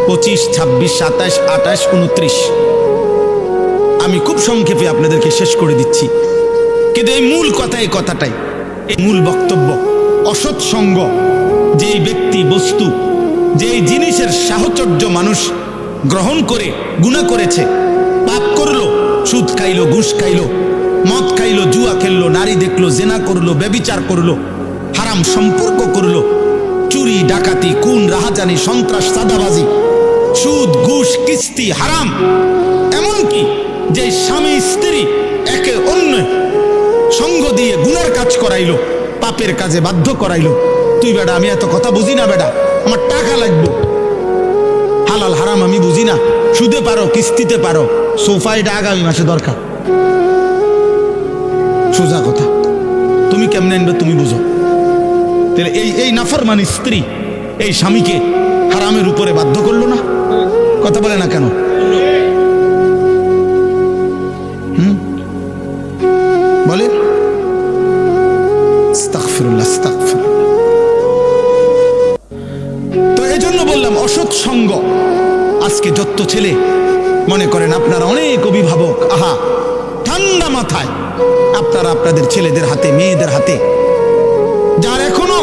25, 26, 27, 28, 29। আমি খুব সংক্ষেপে আপনাদেরকে শেষ করে দিচ্ছি, কিন্তু এই মূল কথা, এই কথাটাই এই মূল বক্তব্য। অসৎ সঙ্গ, যেই ব্যক্তি বস্তু, যেই জিনিসের সাহচর্য মানুষ গ্রহণ করে গুনাহ করেছে, পাপ করলো, সুদ খাইলো, ঘুষ খাইলো, মদ খাইলো, জুয়া খেললো, নারী দেখলো, জেনা করলো, ব্যভিচার করলো, হারাম সম্পর্ক করলো, চুরি ডাকাতি খুন রাহাজানি সন্ত্রাস চাঁদাবাজি সুদ ঘুষ কিস্তি হারাম, এমনকি যে স্বামী স্ত্রী একে অন্য সঙ্গ দিয়ে গুনার কাজ করাইলো, পাপের কাজে বাধ্য করাইলো। তুই বেটা আমি এত কথা বুঝি না, বেটা আমার টাকা লাগবে, হালাল হারাম আমি বুঝি না, সুদে পারো কিস্তিতে পারো, সোফাইটা আগামী মাসে দরকার। সোজা কথা, তুমি কেমনে আনবে তুমি বুঝো। তাহলে এই নাফরমানি স্ত্রী এই স্বামীকে হারামের উপরে বাধ্য করলো না? কথা বলে না কেন? বলে আস্তাগফিরুল্লাহ, আস্তাগফিরুল্লাহ। তো এই জন্য বললাম অসৎ সঙ্গ। আজকে যত ছেলে মনে করেন আপনারা অনেক অভিভাবক, আহা ঠান্ডা মাথায় আপনারা আপনাদের ছেলেদের হাতে মেয়েদের হাতে, যার এখনো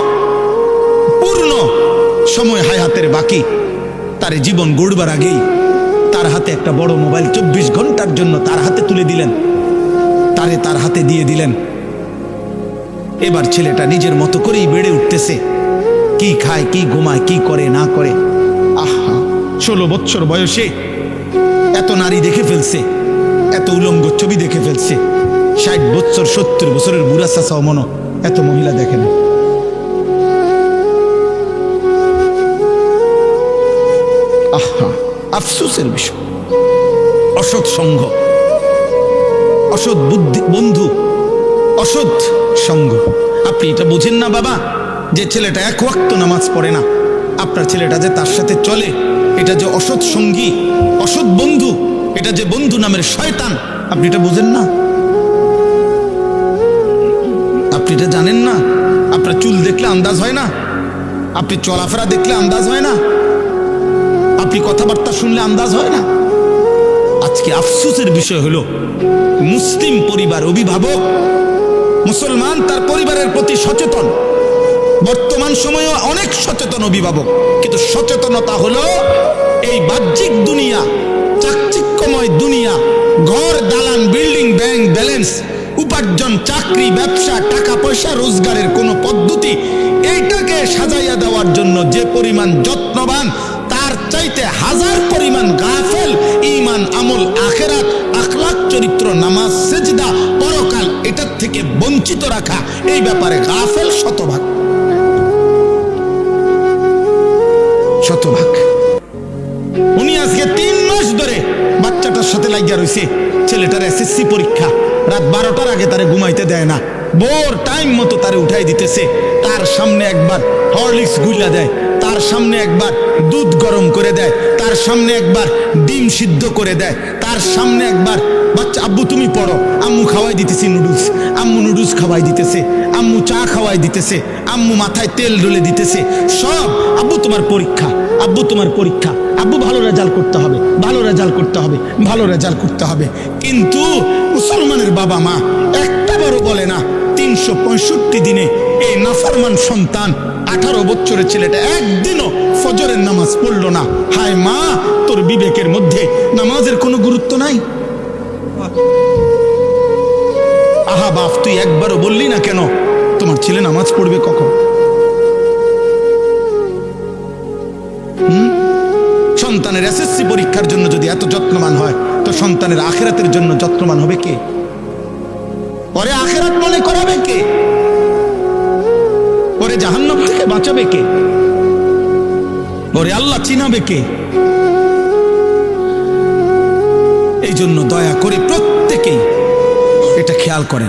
পূর্ণ সময় হায়াতের বাকি, তার জীবন গড়বার আগেই তার হাতে একটা বড় মোবাইল 24 ঘন্টার জন্য তার হাতে তুলে দিলেন, তার হাতে দিয়ে দিলেন। এবার ছেলেটা নিজের মতো করেই বেড়ে উঠতেছে, কি খায়, কি ঘুমায়, কি করে না করে। আহা 16 বছর বয়সে এত নারী দেখে ফেলছে, এত উলঙ্গ ছবি দেখে ফেলছে। 60 বছর 70 বছরের বুড়া চাচাও মনো এত মহিলা দেখে না। আহা আফসোসের বিষয়। অসৎ সঙ্গ, অসৎ বুদ্ধি বন্ধু, অসৎ সঙ্গ। আপনি এটা বোঝেন না বাবা, যে ছেলেটা এক ওয়াক্ত নামাজ পড়ে না, আপনার ছেলেটা যে তার সাথে চলে, এটা যে অসৎ সঙ্গী, অসৎ বন্ধু, এটা যে বন্ধু নামের শয়তান, আপনি এটা বোঝেন না? আপনি এটা জানেন না? আপনার চুল দেখলে আন্দাজ হয় না? আপনি চলাফেরা দেখলে আন্দাজ হয় না? আপনি কথাবার্তা শুনলে আন্দাজ হয় না? আজকে আফসোসের বিষয় হলো মুসলিম পরিবার, অভিভাবক মুসলমান তার পরিবারের প্রতি সচেতন, বর্তমান সময়ে অনেক সচেতন অভিভাবক, কিন্তু সচেতনতা হলো এই বাহ্যিক দুনিয়া, চাকচিক্যময় দুনিয়া, ঘর দালান বিল্ডিং ব্যাংক ব্যালেন্স, উপার্জন চাকরি ব্যবসা টাকা পয়সা রোজগারের কোনো পদ্ধতি, এইটাকে সাজাইয়া দেওয়ার জন্য যে পরিমাণ যত্নবান, তার চাইতে হাজার পরিমাণ গাফেল ঈমান আমল আখিরাত আখলাক চরিত্র নামাজ সেজদা পরকাল এটার থেকে বঞ্চিত রাখা, এই ব্যাপারে গাফেল শতভাগ। উনি আজকে 3 মাস ধরে বাচ্চাটার সাথে লাগিয়া রয়েছে। ছেলেটার এসএসসি পরীক্ষা, রাত 12টার আগে তারে ঘুমাইতে দেয় না, বোর টাইম মতো তারে উঠাই দিতেছে। তার সামনে একবার হরলিক্স গুইলা দেয়, তার সামনে একবার দুধ গরম করে দেয়, তার সামনে একবার ডিম সিদ্ধ করে দেয়, তার সামনে একবার বাচ্চা আব্বু তুমি পড়ো, আম্মু খাওয়াই দিতেছি নুডলস, আম্মু নুডলস খাওয়াই দিতেছে, আম্মু চা খাওয়াই দিতেছে, আম্মু মাথায় তেল ঢেলে দিতেছে, সব আব্বু তোমার পরীক্ষা, আব্বু তোমার পরীক্ষা, আব্বু ভালো রেজাল্ট করতে হবে, ভালো রেজাল্ট করতে হবে, ভালো রেজাল্ট করতে হবে। কিন্তু মুসলমানের বাবা মা একটা বারও বলে না 365 দিনে এই নাফরমান সন্তান 18 বছরের ছেলেটা একদিনও ফজরের নামাজ পড়লো না। হায় মা, তোর বিবেকের মধ্যে নামাজের কোনো গুরুত্ব নাই? আহা বাপ, তুই একবারও বললি না কেন তোমার ছেলে নামাজ পড়বে কখন? সন্তানের এসএসসি পরীক্ষার জন্য যদি এত যত্নবান হয়, তো সন্তানের আখিরাতের জন্য যত্নবান হবে কে? ওরে আখিরাত মনে করাবে কে? ওরে জাহান্নাম থেকে বাঁচাবে কে? ওরে আল্লাহ চিনাবে কে? এই জন্য দয়া করে প্রত্যেকেই এটা খেয়াল করেন।